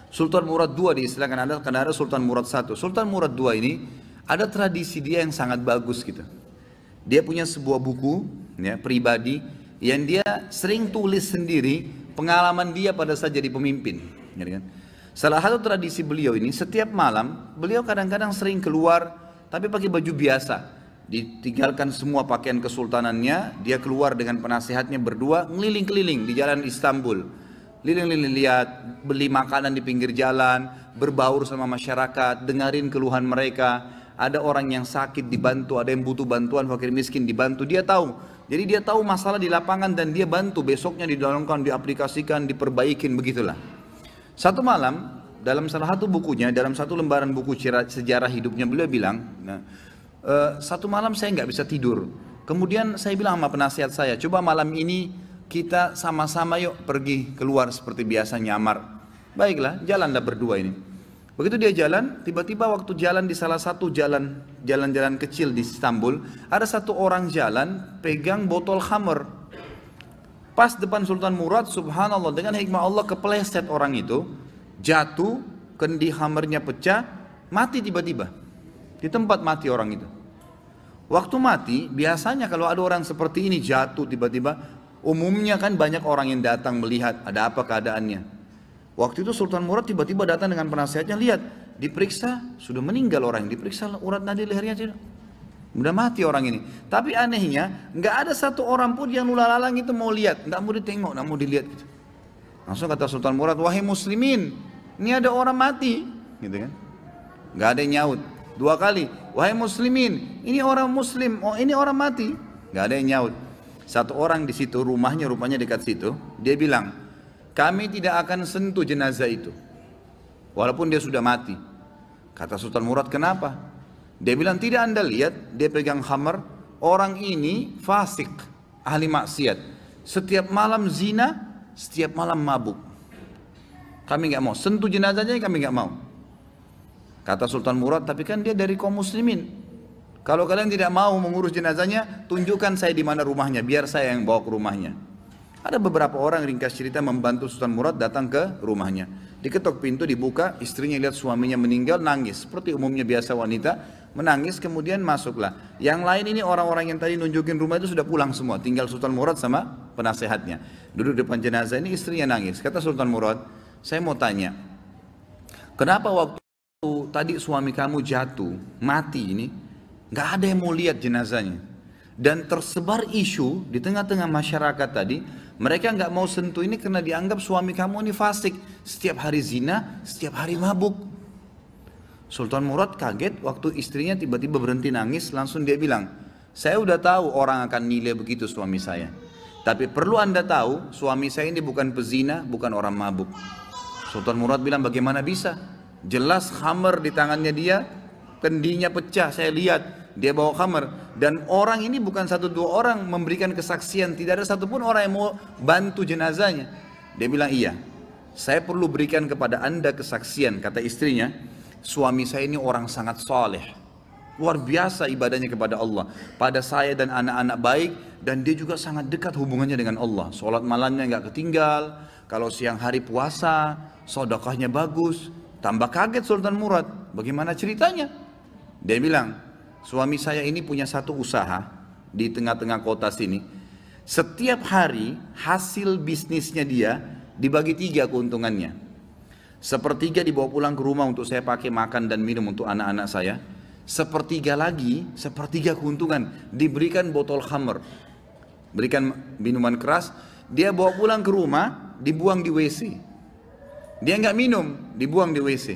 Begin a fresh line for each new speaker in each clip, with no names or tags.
Sultan Murad II diistilahkan ada, karena ada Sultan Murad I. Sultan Murad II ini ada tradisi dia yang sangat bagus gitu. Dia punya sebuah buku ya, pribadi yang dia sering tulis sendiri pengalaman dia pada saat jadi pemimpin. Ya kan? Salah satu tradisi beliau ini setiap malam beliau kadang-kadang sering keluar tapi pakai baju biasa. Ditinggalkan semua pakaian kesultanannya, dia keluar dengan penasehatnya berdua ngeliling-keliling di jalan Istanbul. Liling-liling lihat, beli makanan di pinggir jalan, berbaur sama masyarakat, dengerin keluhan mereka. Ada orang yang sakit dibantu, ada yang butuh bantuan, fakir miskin dibantu, dia tahu. Jadi dia tahu masalah di lapangan dan dia bantu, besoknya didalamkan, diaplikasikan, diperbaikin, begitulah. Satu malam, dalam salah satu bukunya, dalam satu lembaran buku sejarah hidupnya, beliau bilang, satu malam saya nggak bisa tidur. Kemudian saya bilang sama penasihat saya, coba malam ini kita sama-sama yuk pergi keluar seperti biasa nyamar. Baiklah, jalanlah berdua ini. Begitu dia jalan, tiba-tiba waktu jalan di salah satu jalan-jalan kecil di Istanbul, ada satu orang jalan pegang botol khamr. Pas depan Sultan Murad, subhanallah, dengan hikmah Allah kepleset orang itu, jatuh, kendi khamrnya pecah, mati tiba-tiba. Di tempat mati orang itu. Waktu mati, biasanya kalau ada orang seperti ini jatuh tiba-tiba, umumnya kan banyak orang yang datang melihat ada apa keadaannya. Waktu itu Sultan Murad tiba-tiba datang dengan penasehatnya, lihat, diperiksa, sudah meninggal orang, diperiksa urat nadi lehernya tidak. Udah mati orang ini. Tapi anehnya, nggak ada satu orang pun yang lulalang itu mau lihat, nggak mau ditengok, nggak mau dilihat gitu. Langsung kata Sultan Murad, wahai muslimin, ini ada orang mati, gitu kan? Nggak ada yang nyaut. Dua kali, wahai muslimin, ini orang muslim, oh ini orang mati, nggak ada yang nyaut. Satu orang di situ, rumahnya rupanya dekat situ, dia bilang, kami tidak akan sentuh jenazah itu, walaupun dia sudah mati. Kata Sultan Murad, kenapa? Dia bilang, tidak anda lihat, dia pegang khamar, orang ini fasik, ahli maksiat, setiap malam zina, setiap malam mabuk. Kami nggak mau sentuh jenazahnya, kami nggak mau. Kata Sultan Murad, tapi kan dia dari kaum muslimin. Kalau kalian tidak mau mengurus jenazahnya, tunjukkan saya di mana rumahnya, biar saya yang bawa ke rumahnya. Ada beberapa orang, ringkas cerita, membantu Sultan Murad datang ke rumahnya. Diketok pintu, dibuka, istrinya lihat suaminya meninggal, nangis. Seperti umumnya biasa wanita, menangis, kemudian masuklah. Yang lain ini orang-orang yang tadi nunjukin rumah itu sudah pulang semua. Tinggal Sultan Murad sama penasehatnya. Duduk depan jenazah ini, istrinya nangis. Kata Sultan Murad, saya mau tanya, kenapa waktu tadi suami kamu jatuh, mati ini, nggak ada yang mau lihat jenazahnya. Dan tersebar isu di tengah-tengah masyarakat tadi, mereka nggak mau sentuh ini karena dianggap suami kamu ini fasik, setiap hari zina, setiap hari mabuk. Sultan Murad kaget waktu istrinya tiba-tiba berhenti nangis, langsung dia bilang, saya udah tahu orang akan nilai begitu suami saya. Tapi perlu anda tahu, suami saya ini bukan pezina, bukan orang mabuk. Sultan Murad bilang, bagaimana bisa? Jelas khamar di tangannya dia, kendinya pecah, saya lihat dia bawa khamar. Dan orang ini bukan satu dua orang memberikan kesaksian, tidak ada satupun orang yang mau bantu jenazahnya. Dia bilang, iya, saya perlu berikan kepada anda kesaksian. Kata istrinya, suami saya ini orang sangat saleh, luar biasa ibadahnya kepada Allah, pada saya dan anak-anak baik, dan dia juga sangat dekat hubungannya dengan Allah. Sholat malamnya nggak ketinggal, kalau siang hari puasa, sedekahnya bagus. Tambah kaget Sultan Murad, bagaimana ceritanya? Dia bilang, suami saya ini punya satu usaha di tengah-tengah kota sini. Setiap hari hasil bisnisnya dia dibagi 3 keuntungannya. Sepertiga dibawa pulang ke rumah untuk saya pakai makan dan minum untuk anak-anak saya. Sepertiga lagi, sepertiga keuntungan diberikan botol khamr, berikan minuman keras. Dia bawa pulang ke rumah, dibuang di WC. Dia nggak minum, dibuang di WC.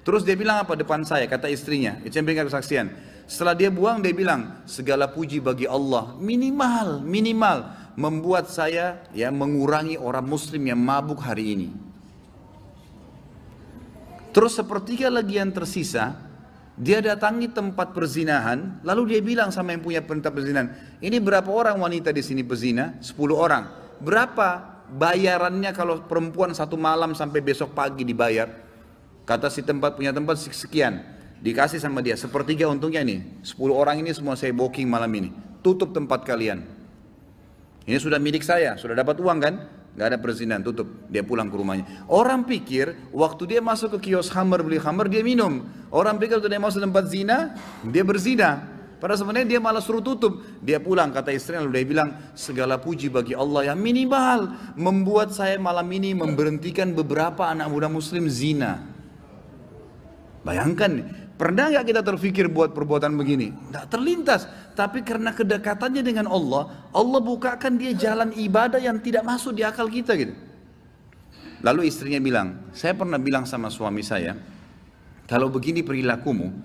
Terus dia bilang apa depan saya, kata istrinya, itu yang berikan kesaksian. Setelah dia buang, dia bilang, segala puji bagi Allah, minimal membuat saya ya mengurangi orang muslim yang mabuk hari ini. Terus sepertiga lagi yang tersisa, dia datangi tempat perzinahan, lalu dia bilang sama yang punya tempat perzinahan, ini berapa orang wanita di sini pezina? 10 orang. Berapa bayarannya kalau perempuan satu malam sampai besok pagi dibayar? Kata si tempat punya tempat sekian, dikasih sama dia sepertiga untungnya nih, 10 orang ini semua saya booking malam ini, tutup tempat kalian, ini sudah milik saya, sudah dapat uang kan, nggak ada perzinahan, tutup. Dia pulang ke rumahnya. Orang pikir waktu dia masuk ke kios khamar, beli khamar, dia minum. Orang pikir waktu dia masuk tempat zina, dia berzina. Padahal sebenarnya dia malah suruh tutup. Dia pulang, kata istrinya, lalu dia bilang, segala puji bagi Allah yang minimal membuat saya malam ini memberhentikan beberapa anak muda muslim zina. Bayangkan, pernah nggak kita terfikir buat perbuatan begini? Nggak terlintas. Tapi karena kedekatannya dengan Allah, Allah bukakan dia jalan ibadah yang tidak masuk di akal kita gitu. Lalu istrinya bilang, saya pernah bilang sama suami saya, kalau begini perilakumu,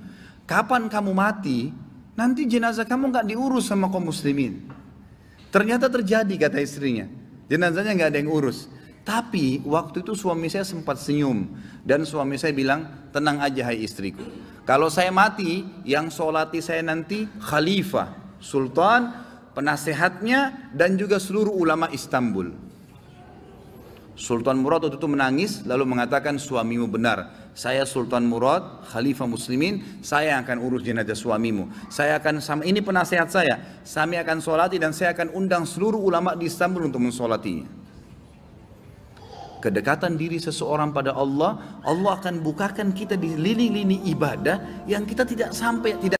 kapan kamu mati, nanti jenazah kamu nggak diurus sama kaum muslimin. Ternyata terjadi, kata istrinya, jenazahnya nggak ada yang urus. Tapi waktu itu suami saya sempat senyum, dan suami saya bilang, tenang aja hai istriku. Kalau saya mati, yang solati saya nanti khalifah, sultan, penasehatnya, dan juga seluruh ulama Istanbul. Sultan Murad waktu itu menangis, lalu mengatakan, suamimu benar. Saya Sultan Murad, khalifah muslimin, saya akan urus jenazah suamimu. Saya akan, ini penasehat saya, kami akan solati dan saya akan undang seluruh ulama di Istanbul untuk mensolatinya. Kedekatan diri seseorang pada Allah, Allah akan bukakan kita di lini-lini ibadah yang kita tidak sampai, tidak